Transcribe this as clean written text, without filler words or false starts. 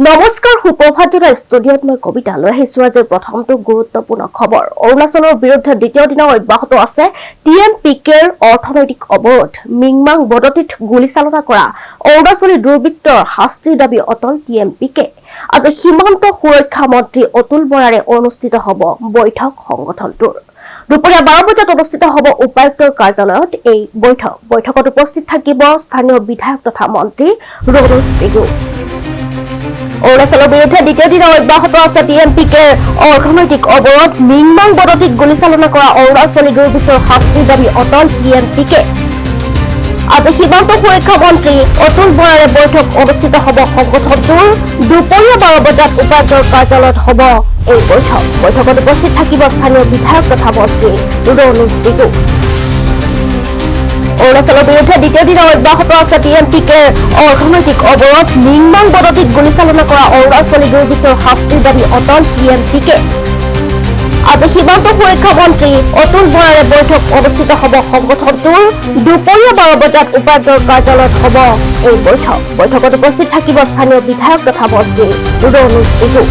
নমস্কাৰ সুপ্ৰভাত ষ্টুডিঅ'ত মই কবিতা লৈ আহিছোঁ আজিৰ প্ৰথমটো গুৰুত্বপূৰ্ণ খবৰ। অৰুণাচলৰ বিৰুদ্ধে দ্বিতীয় দিনা অব্যাহত আছে TMPKৰ অৰ্থনৈতিক অৱৰোধ। মিংমাং বদতিত গুলীচালনা কৰা অৰুণাচলী দুৰ্বৃত্তৰ শাস্তিৰ দাবী অটল TMPK। আজি সীমান্ত সুৰক্ষা মন্ত্ৰী অতুল বৰাৰে অনুষ্ঠিত হ'ব বৈঠক সংগঠনটোৰ। দুপৰীয়া 12 বজাত অনুষ্ঠিত হ'ব উপায়ুক্তৰ কাৰ্যালয়ত এই বৈঠকত উপস্থিত থাকিব স্থানীয় বিধায়ক তথা মন্ত্ৰী ৰণোজ পেগু। অৰুণাচলৰ বিৰুদ্ধে দ্বিতীয় দিনা অব্যাহত আছে TMPKৰ অৰ্থনৈতিক অৱৰোধ। মিংমাং বদতিত গুলীচালনা কৰা অৰুণাচলী দুৰ্বৃত্তৰ শাস্তিৰ দাবী অটল TMPK। আজি সীমান্ত সুৰক্ষা মন্ত্ৰী অতুল বৰাৰে বৈঠক অনুষ্ঠিত হ'ব সংগঠনটোৰ। দুপৰীয়া 12 বজাত উপায়ুক্তৰ কাৰ্যালয়ত হ'ব এই বৈঠকত উপস্থিত থাকিব স্থানীয় বিধায়ক তথা মন্ত্ৰী ৰণোজ পেগু। অৰুণাচলৰ বিৰুদ্ধে দ্বিতীয় দিনা অব্যাহত আছে TMPKৰ অৰ্থনৈতিক অৱৰোধ। মিংমাং বদতিত গুলীচালনা কৰা অৰুণাচলী দুৰ্বৃত্তৰ শাস্তিৰ দাবী অটল TMPK। আজি সীমান্ত সুৰক্ষা মন্ত্ৰী অতুল বৰাৰে বৈঠক অনুষ্ঠিত হ'ব সংগঠনটোৰ। দুপৰীয়া 12 বজাত উপায়ুক্তৰ কাৰ্যালয়ত হ'ব এই বৈঠকত উপস্থিত থাকিব স্থানীয় বিধায়ক তথা মন্ত্ৰী ৰণোজ পেগু।